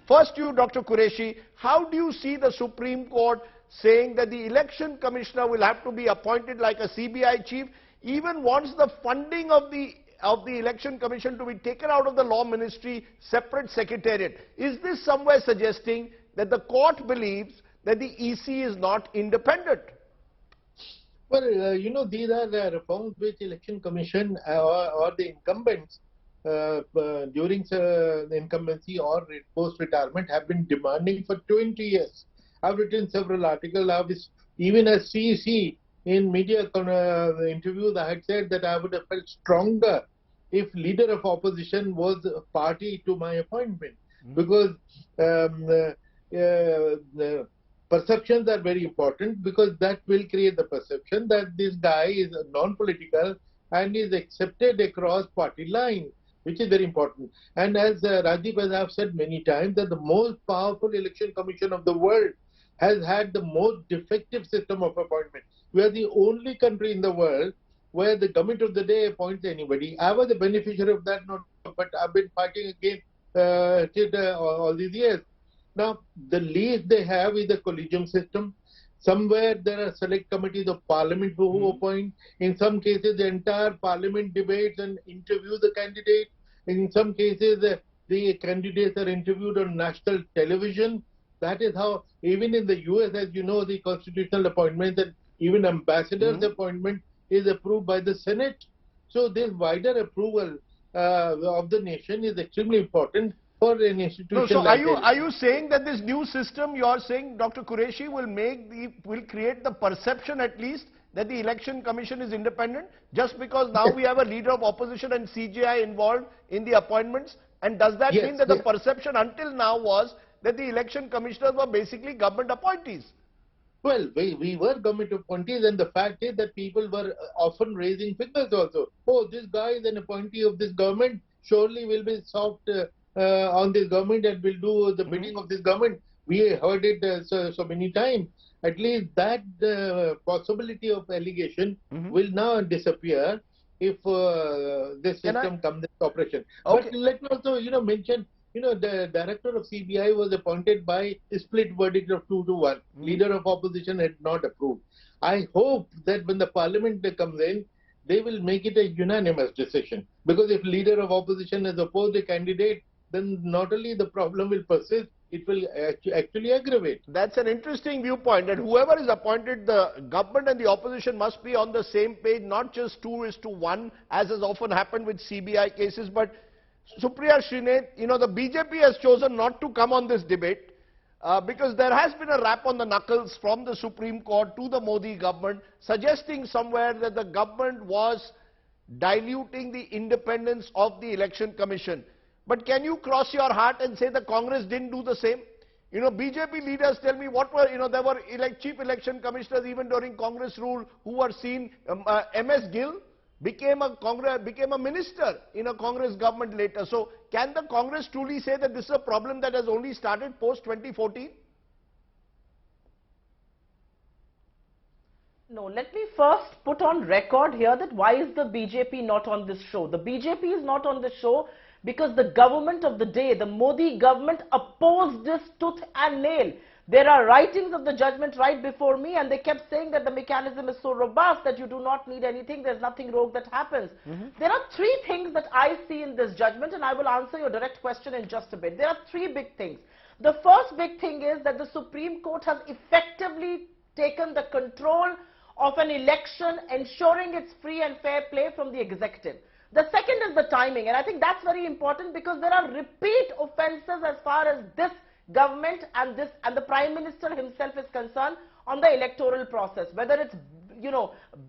First you, Dr. Quraishi, how do you see the Supreme Court saying that the election commissioner will have to be appointed like a CBI chief, even wants the funding of the election commission to be taken out of the law ministry, separate secretariat? Is this somewhere suggesting that the court believes that the EC is not independent? Well, these are the reforms which election commission or the incumbents during the incumbency or post-retirement have been demanding for 20 years. I've written several articles. Even as CEC in media interviews, I had said that I would have felt stronger if leader of opposition was a party to my appointment, because the perceptions are very important, because that will create the perception that this guy is non-political and is accepted across party lines, which is very important. And as Rajiv, as I have said many times, that the most powerful election commission of the world has had the most defective system of appointment. We are the only country in the world where the government of the day appoints anybody. I was the beneficiary of that, but I've been fighting against all these years. Now, the least they have is a collegium system. Somewhere there are select committees of parliament who appoint. In some cases, the entire parliament debates and interviews the candidate. In some cases, the candidates are interviewed on national television. That is how, even in the US, as you know, the constitutional appointments and even ambassadors' appointment is approved by the Senate. So this wider approval of the nation is extremely important for an institution. So are you saying that this new system, you are saying, Dr. Quraishi, will create the perception at least that the election commission is independent, just because now we have a leader of opposition and CJI involved in the appointments? And does that mean that the perception until now was that the election commissioners were basically government appointees? Well, we were government appointees, and the fact is that people were often raising fingers also. Oh, this guy is an appointee of this government, surely will be soft on this government and will do the bidding of this government. We heard it so many times. At least that possibility of allegation will now disappear if this system comes into operation. Okay. But let me also, mention, the director of CBI was appointed by a split verdict of 2-1. Leader of opposition had not approved. I hope that when the parliament comes in, they will make it a unanimous decision. Because if leader of opposition has opposed a candidate, then not only the problem will persist, it will actually aggravate. That's an interesting viewpoint, that whoever is appointed, the government and the opposition must be on the same page, not just 2:1, as has often happened with CBI cases. But Supriya Srinath, the BJP has chosen not to come on this debate because there has been a rap on the knuckles from the Supreme Court to the Modi government, suggesting somewhere that the government was diluting the independence of the election commission. But can you cross your heart and say the Congress didn't do the same? BJP leaders tell me what were, there were chief election commissioners even during Congress rule who were seen. MS Gill became a minister in a Congress government later. So can the Congress truly say that this is a problem that has only started post 2014? No, let me first put on record here that why is the BJP not on this show? The BJP is not on the show because the government of the day, the Modi government, opposed this tooth and nail. There are writings of the judgment right before me, and they kept saying that the mechanism is so robust that you do not need anything, there's nothing rogue that happens. There are three things that I see in this judgment, and I will answer your direct question in just a bit. There are three big things. The first big thing is that the Supreme Court has effectively taken the control of an election, ensuring its free and fair play from the executive. The second is the timing, and I think that's very important because there are repeat offences as far as this government and the Prime Minister himself is concerned on the electoral process, whether it's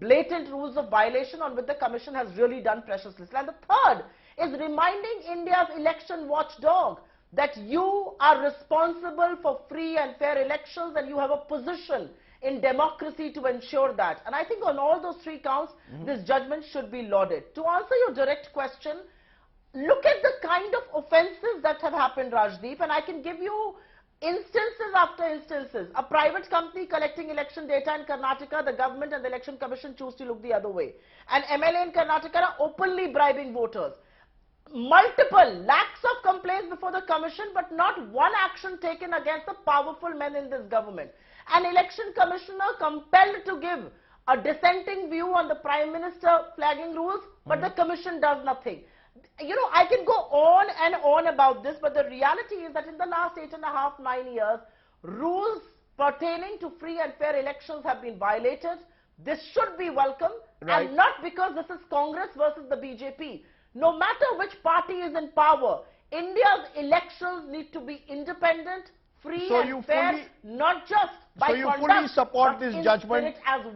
blatant rules of violation on which the Commission has really done precious little. And the third is reminding India's election watchdog that you are responsible for free and fair elections and you have a position in democracy to ensure that. And I think on all those three counts, this judgment should be lauded. To answer your direct question, look at the kind of offences that have happened, Rajdeep, and I can give you instances after instances. A private company collecting election data in Karnataka, the government and the election commission choose to look the other way. An MLA in Karnataka are openly bribing voters. multiple lakhs of complaints before the commission, but not one action taken against the powerful men in this government. An election commissioner compelled to give a dissenting view on the Prime Minister flagging rules, but the commission does nothing. You know, I can go on and on about this, but the reality is that in the last 8.5, 9 years, rules pertaining to free and fair elections have been violated. This should be welcome, Right. and not because this is Congress versus the BJP. No matter which party is in power, India's elections need to be independent, free So and you fair, fully- not just by So you conduct, fully support but this in judgment? spirit as well.